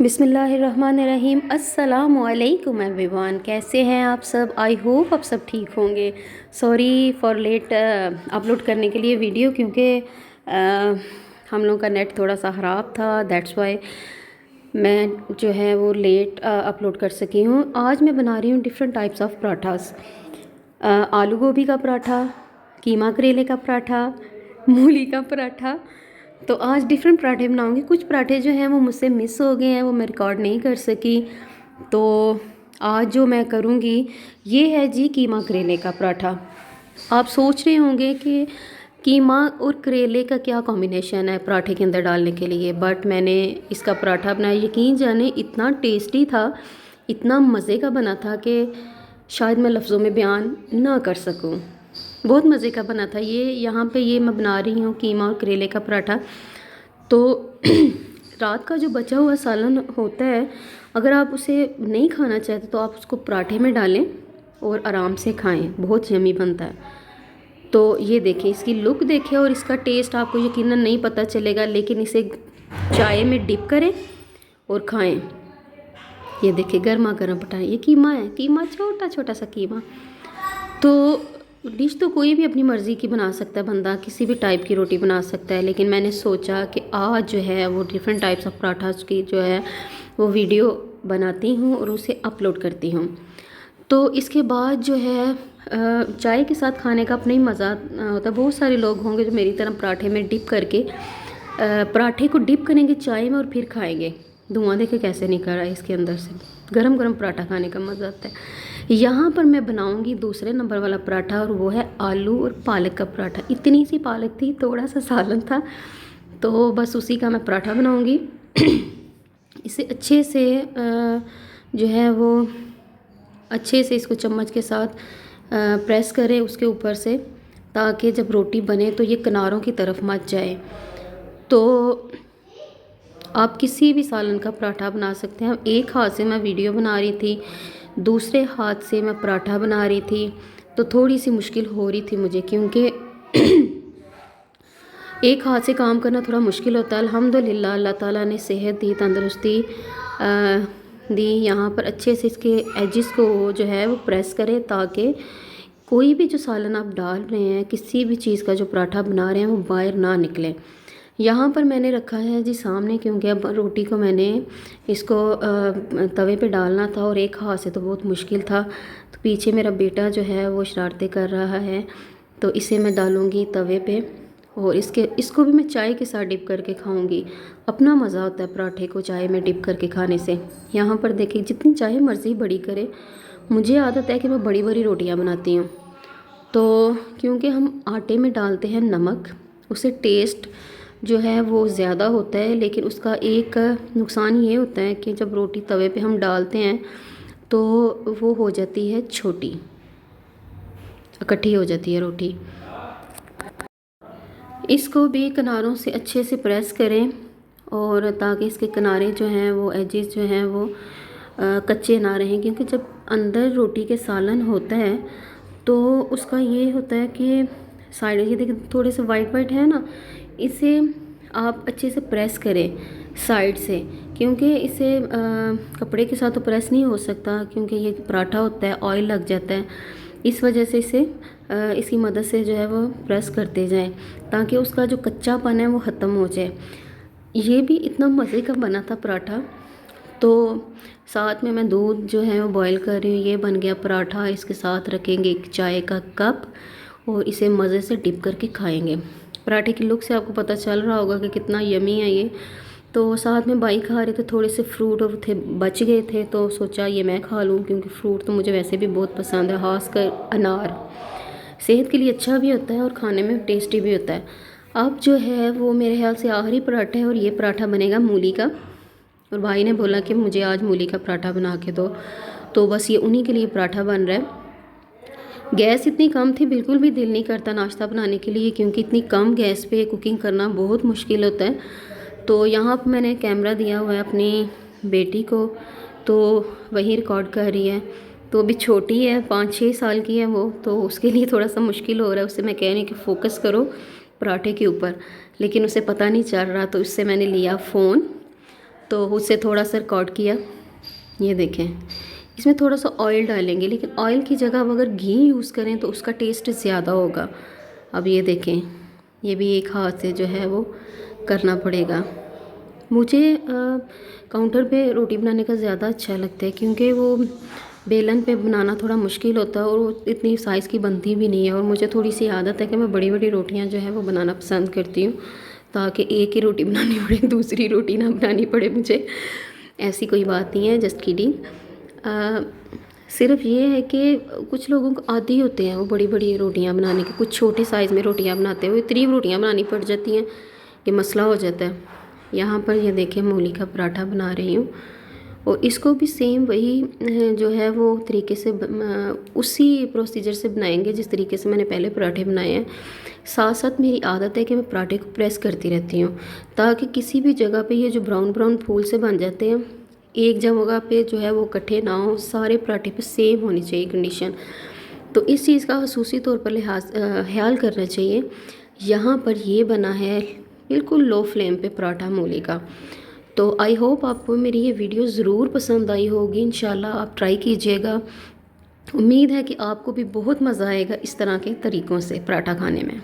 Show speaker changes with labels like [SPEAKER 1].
[SPEAKER 1] बिस्मिल्लाहिर्रहमानिर्रहीम। अस्सलामु अलैकुम एवरीवन। कैसे हैं आप सब? आई होप आप सब ठीक होंगे। सॉरी फॉर लेट अपलोड करने के लिए वीडियो, क्योंकि हम लोग का नेट थोड़ा सा ख़राब था, दैट्स वाई मैं जो है वो लेट अपलोड कर सकी हूँ। आज मैं बना रही हूँ डिफरेंट टाइप्स ऑफ पराठास। आलू गोभी का पराठा, कीमा करेले का पराठा, मूली का पराठा। तो आज डिफरेंट पराठे बनाऊंगी। कुछ पराठे जो हैं वो मुझसे मिस हो गए हैं, वो मैं रिकॉर्ड नहीं कर सकी। तो आज जो मैं करूंगी ये है जी कीमा करेले का पराठा। आप सोच रहे होंगे कि कीमा और करेले का क्या कॉम्बिनेशन है पराठे के अंदर डालने के लिए, बट मैंने इसका पराठा बनाया, यकीन जाने इतना टेस्टी था, इतना मज़े का बना था कि शायद मैं लफ्ज़ों में बयान ना कर सकूं। बहुत मज़े का बना था ये। यहाँ पे ये मैं बना रही हूँ कीमा और करेले का पराठा। तो रात का जो बचा हुआ सालन होता है, अगर आप उसे नहीं खाना चाहते तो आप उसको पराठे में डालें और आराम से खाएं, बहुत यमी बनता है। तो ये देखें, इसकी लुक देखें और इसका टेस्ट आपको यकीनन नहीं पता चलेगा, लेकिन इसे चाय में डिप करें और खाएं। ये देखें गर्मा गर्म पराठा। ये कीमा है, कीमा छोटा छोटा सा कीमा। तो डिश तो कोई भी अपनी मर्ज़ी की बना सकता है, बंदा किसी भी टाइप की रोटी बना सकता है, लेकिन मैंने सोचा कि आज जो है वो डिफरेंट टाइप्स ऑफ पराठास की जो है वो वीडियो बनाती हूँ और उसे अपलोड करती हूँ। तो इसके बाद जो है चाय के साथ खाने का अपना ही मज़ा होता है। बहुत सारे लोग होंगे जो मेरी तरह पराठे में डिप करके पराठे को डिप करेंगे चाय में और फिर खाएंगे। धुआं देखे कैसे निकल रहा है इसके अंदर से, गरम गरम पराठा खाने का मज़ा आता है। यहाँ पर मैं बनाऊंगी दूसरे नंबर वाला पराठा, और वो है आलू और पालक का पराठा। इतनी सी पालक थी, थोड़ा सा सालन था, तो बस उसी का मैं पराठा बनाऊंगी। इसे अच्छे से जो है वो अच्छे से इसको चम्मच के साथ प्रेस करें उसके ऊपर से, ताकि जब रोटी बने तो ये किनारों की तरफ मच जाए। तो आप किसी भी सालन का पराठा बना सकते हैं। एक हाथ से मैं वीडियो बना रही थी, दूसरे हाथ से मैं पराठा बना रही थी, तो थोड़ी सी मुश्किल हो रही थी मुझे, क्योंकि एक हाथ से काम करना थोड़ा मुश्किल होता है। अल्हम्दुलिल्लाह अल्लाह ताला ने सेहत दी, तंदुरुस्ती दी। यहाँ पर अच्छे से इसके एजिस को जो है वो प्रेस करें, ताकि कोई भी जो सालन आप डाल रहे हैं, किसी भी चीज़ का जो पराठा बना रहे हैं, वो बाहर ना निकले। यहाँ पर मैंने रखा है जी सामने, क्योंकि अब रोटी को मैंने इसको तवे पे डालना था और एक हाथ से तो बहुत मुश्किल था। तो पीछे मेरा बेटा जो है वो शरारतें कर रहा है, तो इसे मैं डालूँगी तवे पे, और इसको भी मैं चाय के साथ डिप करके खाऊंगी। अपना मज़ा होता है पराठे को चाय में डिप करके खाने से। यहाँ पर देखिए, जितनी चाहे मर्ज़ी बड़ी करे, मुझे आदत है कि मैं बड़ी बड़ी रोटियाँ बनाती हूँ। तो क्योंकि हम आटे में डालते हैं नमक, उससे टेस्ट जो है वो ज़्यादा होता है, लेकिन उसका एक नुकसान ये होता है कि जब रोटी तवे पे हम डालते हैं तो वो हो जाती है छोटी, इकट्ठी हो जाती है रोटी। इसको भी किनारों से अच्छे से प्रेस करें, और ताकि इसके किनारे जो हैं वो एजेस जो हैं वो कच्चे ना रहें, क्योंकि जब अंदर रोटी के सालन होता है तो उसका ये होता है कि साइड, ये देखिए थोड़े से वाइट वाइट है ना, इसे आप अच्छे से प्रेस करें साइड से, क्योंकि इसे कपड़े के साथ तो प्रेस नहीं हो सकता, क्योंकि ये पराठा होता है, ऑयल लग जाता है। इस वजह से इसे इसकी मदद से जो है वो प्रेस करते जाएं, ताकि उसका जो कच्चापन है वो ख़त्म हो जाए। ये भी इतना मज़े का बना था पराठा। तो साथ में मैं दूध जो है वो बॉईल कर रही हूँ। ये बन गया पराठा। इसके साथ रखेंगे एक चाय का कप और इसे मज़े से डिप करके खाएंगे। पराठे की लुक से आपको पता चल रहा होगा कि कितना यमी है ये। तो साथ में भाई खा रहे थे, थोड़े से फ्रूट और थे बच गए थे, तो सोचा ये मैं खा लूँ, क्योंकि फ्रूट तो मुझे वैसे भी बहुत पसंद है, खासकर अनार सेहत के लिए अच्छा भी होता है और खाने में टेस्टी भी होता है। अब जो है वो मेरे ख्याल से आखिरी पराठा है, और ये पराठा बनेगा मूली का। और भाई ने बोला कि मुझे आज मूली का पराठा बना के दो, तो बस ये उन्हीं के लिए पराठा बन रहा है। गैस इतनी कम थी, बिल्कुल भी दिल नहीं करता नाश्ता बनाने के लिए, क्योंकि इतनी कम गैस पे कुकिंग करना बहुत मुश्किल होता है। तो यहाँ पर मैंने कैमरा दिया हुआ है अपनी बेटी को, तो वही रिकॉर्ड कर रही है। तो अभी छोटी है, 5-6 साल की है वो, तो उसके लिए थोड़ा सा मुश्किल हो रहा है। उससे मैं कह रही हूँ कि फ़ोकस करो पराठे के ऊपर, लेकिन उसे पता नहीं चल रहा, तो उससे मैंने लिया फ़ोन तो उससे थोड़ा सा रिकॉर्ड किया। ये देखें, इसमें थोड़ा सा ऑयल डालेंगे, लेकिन ऑयल की जगह अब अगर घी यूज़ करें तो उसका टेस्ट ज़्यादा होगा। अब ये देखें, ये भी एक हाथ से जो है वो करना पड़ेगा। मुझे काउंटर पे रोटी बनाने का ज़्यादा अच्छा लगता है, क्योंकि वो बेलन पे बनाना थोड़ा मुश्किल होता है और वो इतनी साइज़ की बनती भी नहीं है। और मुझे थोड़ी सी आदत है कि मैं बड़ी बड़ी रोटियां जो है वो बनाना पसंद करती हूँ, ताकि एक ही रोटी बनानी पड़े, दूसरी रोटी ना बनानी पड़े मुझे। ऐसी कोई बात नहीं है, जस्ट किडिंग। सिर्फ ये है कि कुछ लोगों को आदी होते हैं वो बड़ी बड़ी रोटियां बनाने के, कुछ छोटे साइज़ में रोटियां बनाते हैं, वो इतनी रोटियां बनानी पड़ जाती हैं कि मसला हो जाता है। यहाँ पर ये देखें, मूली का पराठा बना रही हूँ और इसको भी सेम वही जो है वो तरीके से उसी प्रोसीजर से बनाएंगे जिस तरीके से मैंने पहले पराठे बनाए हैं। साथ साथ मेरी आदत है कि मैं पराठे को प्रेस करती रहती हूँ, ताकि किसी भी जगह पे ये जो ब्राउन ब्राउन फूल से बन जाते हैं, एक जगह पे जो है वो इकट्ठे ना हो, सारे पराठे पे सेम होनी चाहिए कंडीशन। तो इस चीज़ का खसूसी तौर पर ख्याल करना चाहिए। यहाँ पर ये बना है बिल्कुल लो फ्लेम पे पराठा मूली का। तो आई होप आपको मेरी ये वीडियो ज़रूर पसंद आई होगी। इंशाल्लाह आप ट्राई कीजिएगा। उम्मीद है कि आपको भी बहुत मज़ा आएगा इस तरह के तरीक़ों से पराठा खाने में।